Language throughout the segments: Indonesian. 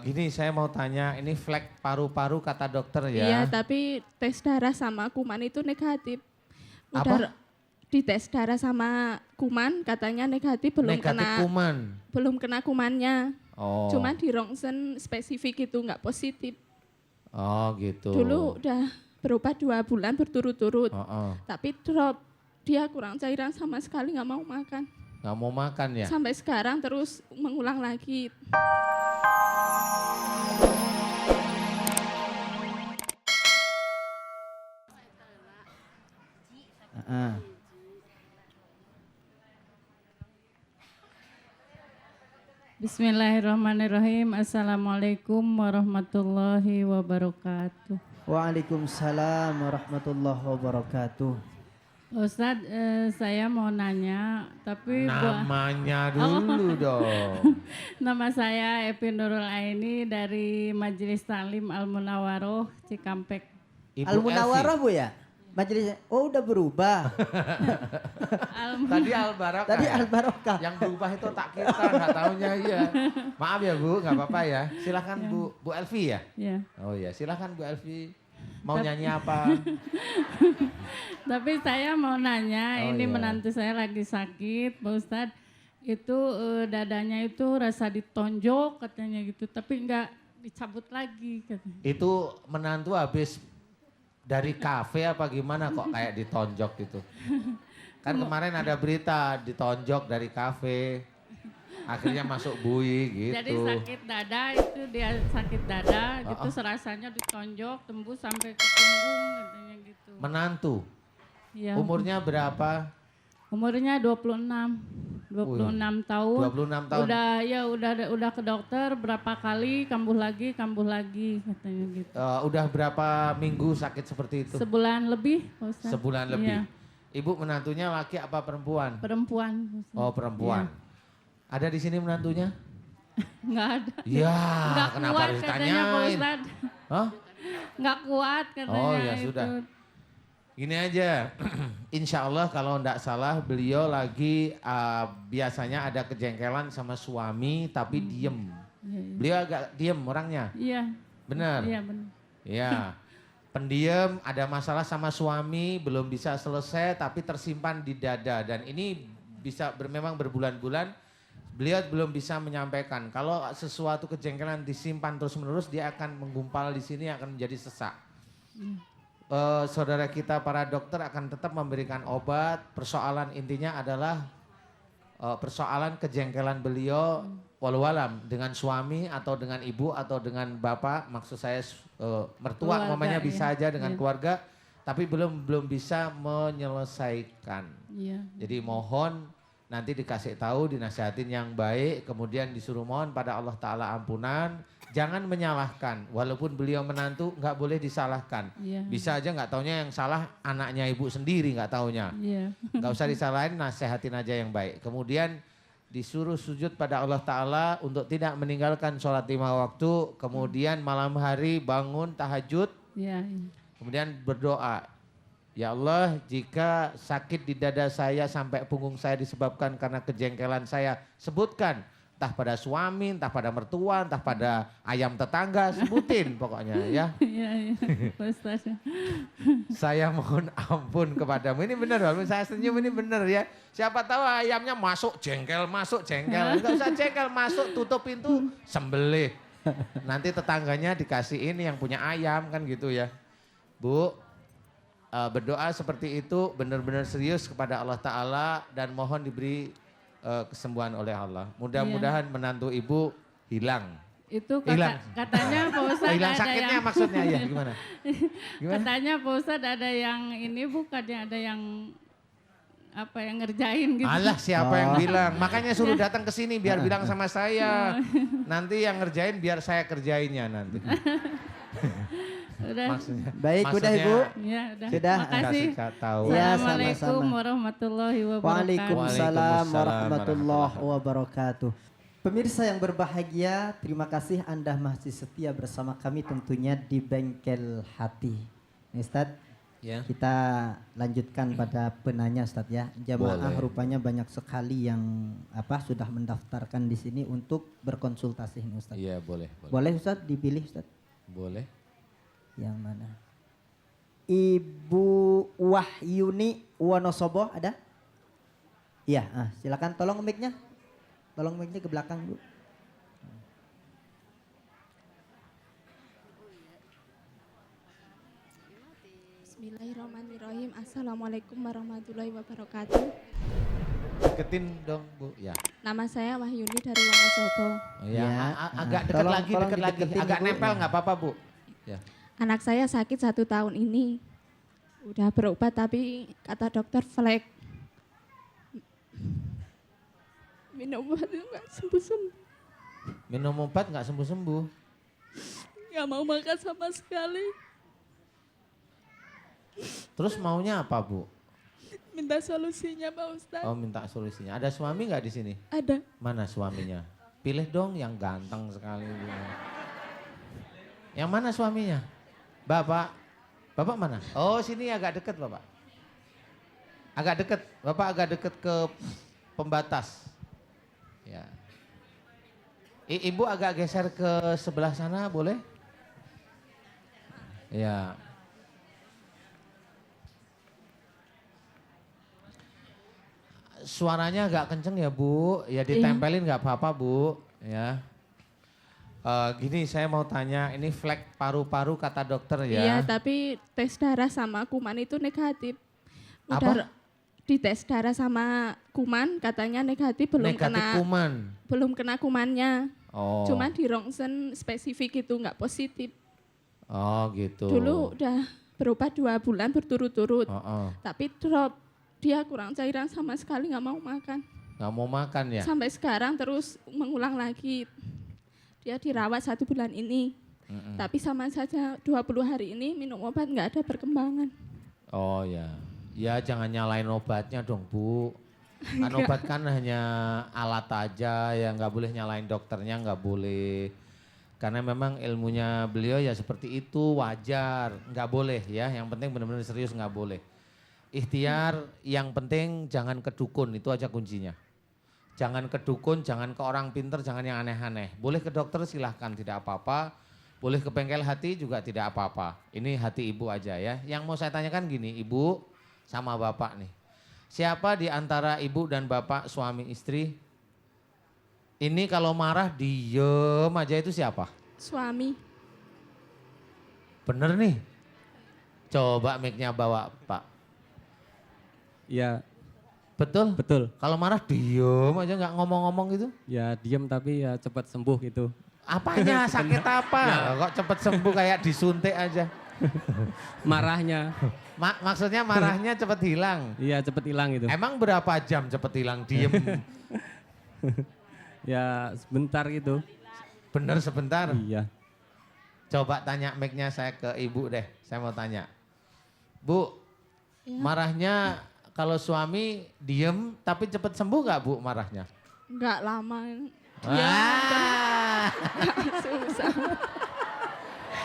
Gini saya mau tanya, ini flek paru-paru kata dokter ya? Iya, tapi tes darah sama kuman itu negatif. Apa? Dites darah sama kuman katanya negatif, Negatif kuman. belum kena kumannya. Oh. Cuman di rongsen spesifik itu nggak positif. Oh gitu. Dulu udah berobat 2 bulan berturut-turut, Oh. tapi drop. Dia kurang cairan sama sekali, nggak mau makan. Nggak mau makan ya? Sampai sekarang terus mengulang lagi. Bismillahirrahmanirrahim. Assalamualaikum warahmatullahi wabarakatuh. Waalaikumsalam warahmatullahi wabarakatuh. Ustadz, saya mau nanya, tapi Namanya dulu dong. nama saya Epi Nurul Aini dari Majelis Taklim Al Munawaroh Cikampek. Ibu Al Munawarah Elvi. Bu ya? Majelis, oh udah berubah. Tadi Al Barokah. Tadi ya? Al Barokah. Yang berubah itu tak kita, nggak taunya iya. Maaf ya Bu, nggak apa-apa ya. Silahkan Bu Elvi ya? Ya. Oh iya, silahkan Bu Elvi. Mau nyanyi apa? Tapi saya mau nanya, Oh, ini iya. menantu saya lagi sakit, Pak Ustadz. Itu dadanya itu rasa ditonjok katanya gitu, tapi enggak dicabut lagi katanya. Itu menantu habis dari kafe apa gimana kok kayak ditonjok gitu? Kan kemarin ada berita ditonjok dari kafe, akhirnya masuk bui gitu. Jadi sakit dada itu dia sakit dada gitu serasanya ditonjok tembus sampai ke punggung katanya gitu. Menantu, Ya, umurnya berapa? umurnya 26. 26 tahun. 26 tahun. Udah ke dokter berapa kali kambuh lagi katanya gitu. Udah berapa minggu sakit seperti itu? Sebulan lebih, Pak Ustadz. Sebulan lebih. Iya, Ibu menantunya laki apa perempuan? perempuan. Pak Ustadz. Oh perempuan. Iya. Ada di sini menantunya? Nggak ada. Ya, Nggak kenapa kuat harus katanya Pak ditanyain? Ustadz. Hah? Nggak kuat katanya. Oh ya itu. sudah. Gini aja, insya Allah kalau enggak salah beliau lagi biasanya ada kejengkelan sama suami tapi diem. Iya, Beliau agak diem orangnya, iya. benar? Iya benar. Ya, pendiam, ada masalah sama suami, belum bisa selesai tapi tersimpan di dada. Dan ini bisa memang berbulan-bulan, beliau belum bisa menyampaikan. Kalau sesuatu kejengkelan disimpan terus-menerus, dia akan menggumpal di sini, akan menjadi sesak. Saudara kita para dokter akan tetap memberikan obat. Persoalan intinya adalah persoalan kejengkelan beliau walau alam dengan suami atau dengan ibu atau dengan bapak. Maksud saya mertua Keluarga, mamanya bisa iya. aja dengan Iya. keluarga, tapi belum bisa menyelesaikan. Iya. Jadi mohon nanti dikasih tahu, dinasihatin yang baik, kemudian disuruh mohon pada Allah Ta'ala ampunan. Jangan menyalahkan, walaupun beliau menantu nggak boleh disalahkan. Iya. Bisa aja nggak taunya yang salah anaknya ibu sendiri nggak taunya. Iya. Nggak usah disalahin, nasihatin aja yang baik. Kemudian disuruh sujud pada Allah Ta'ala untuk tidak meninggalkan sholat 5 waktu. Kemudian malam hari bangun tahajud, Iya. Iya. kemudian berdoa. Ya Allah, jika sakit di dada saya sampai punggung saya disebabkan karena kejengkelan saya, sebutkan. Entah pada suami, entah pada mertua, entah pada ayam tetangga, sebutin pokoknya ya. Iya. Iya. Pak Ustadz. Saya mohon ampun kepadamu. Ini benar, walaupun saya senyum ini benar ya. Siapa tahu ayamnya masuk jengkel. Enggak usah jengkel, masuk tutup pintu, sembelih. Nanti tetangganya dikasih ini yang punya ayam kan gitu ya. Bu, berdoa seperti itu benar-benar serius kepada Allah Ta'ala dan mohon diberi kesembuhan oleh Allah. Mudah-mudahan menantu ibu hilang. Itu Hilang. katanya Pak Ustadz Hilang ada sakitnya yang maksudnya ya gimana? katanya Pak Ustadz ada yang ini bukannya ada yang apa yang ngerjain gitu. Alah siapa yang bilang? Makanya suruh datang ke sini biar bilang sama saya. Nanti yang ngerjain biar saya kerjainnya nanti. Udah. Baik, udah Ibu. Ya, udah. Sudah. Makasih. Kasih tahu. Ya, Assalamualaikum sama-sama. warahmatullahi wabarakatuh. Waalaikumsalam Waalaikumsalam warahmatullahi wabarakatuh. Pemirsa yang berbahagia, terima kasih Anda masih setia bersama kami tentunya di Bengkel Hati. Ustadz, Ya. Kita lanjutkan pada penanya Ustadz ya. Jamaah Boleh. rupanya banyak sekali yang sudah mendaftarkan di sini untuk berkonsultasi ini Ustadz. Iya, boleh. Boleh Ustadz dipilih Ustadz? Boleh. Yang mana? Ibu Wahyuni Wonosobo ada? Iya, silakan tolong mic-nya. Tolong mic-nya ke belakang Bu. Bismillahirrahmanirrahim. Assalamualaikum warahmatullahi wabarakatuh. Deketin dong, Bu. Ya. Nama saya Wahyuni dari Wonosobo. Oh, ya. Ya. Agak dekat Tolong- lagi, tolong dekat lagi. dideketin, Agak Ibu. nempel Ya. nggak apa-apa, Bu. Ya. Anak saya sakit 1 tahun ini. Udah berobat tapi kata dokter flek. Minum obat itu nggak sembuh-sembuh. Minum obat nggak sembuh-sembuh. Nggak mau makan sama sekali. Terus maunya apa, Bu? Minta solusinya Pak Ustadz. Oh, minta solusinya. Ada suami nggak di sini? Ada. Mana suaminya? Pilih dong yang ganteng sekali. Yang mana suaminya? Bapak. Bapak mana? Oh, sini agak deket, Bapak. Agak deket. Bapak agak deket ke pembatas. Ya. Ibu agak geser ke sebelah sana, boleh? Ya. Suaranya agak kenceng ya, Bu. Ya ditempelin nggak apa-apa, Bu. Ya. Gini, saya mau tanya, ini flek paru-paru kata dokter ya? Iya, tapi tes darah sama kuman itu negatif. Apa? Dites darah sama kuman katanya negatif, Negatif kuman. belum kena kumannya. Oh. Cuma di rongsen spesifik itu nggak positif. Oh gitu. Dulu udah berobat 2 bulan berturut-turut, Oh. tapi drop. Dia kurang cairan sama sekali, nggak mau makan. Nggak mau makan ya? Sampai sekarang terus mengulang lagi. Dia dirawat 1 bulan ini. Tapi sama saja 20 hari ini minum obat nggak ada perkembangan. Oh ya. Ya jangan nyalain obatnya dong, Bu. Kan obat kan hanya alat aja, ya nggak boleh nyalain dokternya, nggak boleh. Karena memang ilmunya beliau ya seperti itu, wajar. Nggak boleh ya, yang penting benar-benar serius nggak boleh. Ikhtiar, yang penting jangan ke dukun, itu aja kuncinya. Jangan ke dukun, jangan ke orang pinter, jangan yang aneh-aneh. Boleh ke dokter silahkan, tidak apa-apa. Boleh ke bengkel hati juga tidak apa-apa. Ini hati ibu aja ya. Yang mau saya tanyakan gini, ibu sama bapak nih. Siapa di antara ibu dan bapak suami istri, ini kalau marah diem aja itu siapa? Suami. Bener nih? Coba mic-nya bawa, Pak. Ya, Betul? betul. Kalau marah diem aja nggak ngomong-ngomong gitu? Ya diam tapi ya cepat sembuh gitu. Apanya? Sakit apa? Kok cepet sembuh kayak disuntik aja? Marahnya, Maksudnya marahnya cepet hilang? iya cepat hilang gitu. Emang berapa jam cepet hilang? Diem Ya sebentar gitu. bener sebentar? Iya. Coba tanya mic-nya saya ke ibu deh. Saya mau tanya. Bu, Ya. marahnya kalau suami diem tapi cepet sembuh nggak Bu marahnya? Nggak lama. Wah. Susah.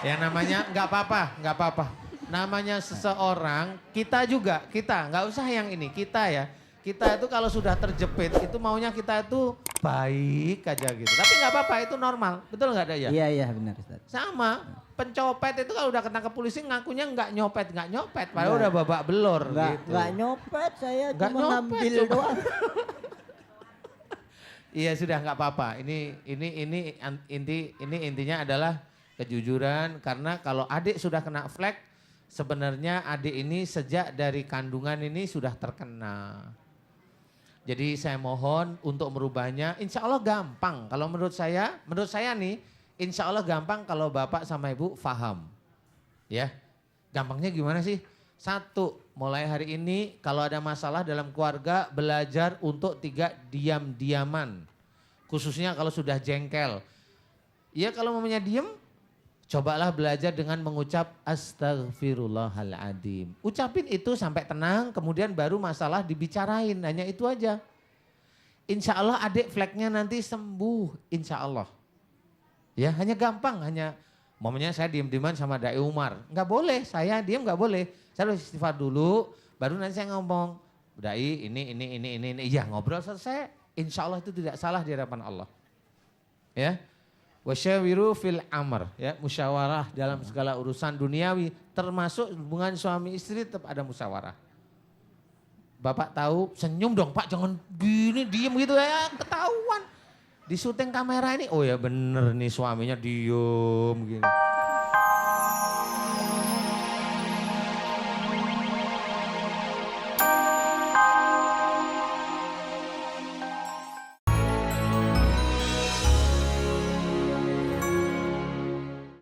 Ya namanya nggak apa-apa, nggak apa-apa. Namanya seseorang, kita juga, kita nggak usah yang ini, kita ya. Kita itu kalau sudah terjepit itu maunya kita itu baik aja gitu. Tapi nggak apa-apa, itu normal, betul nggak ada ya? Iya benar Ustaz. Sama, pencopet itu kalau udah ketangkep polisi ngakunya nggak nyopet, padahal Nggak. udah babak belur Nggak, gitu. nggak nyopet, saya Nggak cuma nyopet, ngambil cuma- doang. Iya sudah nggak apa-apa. Ini intinya adalah kejujuran karena kalau adik sudah kena flek, sebenarnya adik ini sejak dari kandungan ini sudah terkena. Jadi saya mohon untuk merubahnya, insya Allah gampang. Kalau menurut saya nih, insya Allah gampang kalau bapak sama ibu paham. Ya, gampangnya gimana sih? 1, mulai hari ini kalau ada masalah dalam keluarga belajar untuk 3 diam-diaman. Khususnya kalau sudah jengkel. Ya kalau mamanya diem, cobalah belajar dengan mengucap astagfirullahaladzim. Ucapin itu sampai tenang, kemudian baru masalah dibicarain, hanya itu aja. Insya Allah adik fleknya nanti sembuh, insya Allah. Ya hanya gampang, hanya mamanya saya diem-dieman sama Dai Umar. Nggak boleh, saya diem nggak boleh. Saya harus istighfar dulu, baru nanti saya ngomong, Dai ini, iya ngobrol selesai. Insya Allah itu tidak salah di hadapan Allah. Ya, wasyawiru fil amr, ya musyawarah dalam segala urusan duniawi, termasuk hubungan suami istri tetap ada musyawarah. Bapak tahu, senyum dong Pak, jangan gini diem gitu ya, ketahuan. Di syuting kamera ini, oh ya bener nih suaminya diem gini.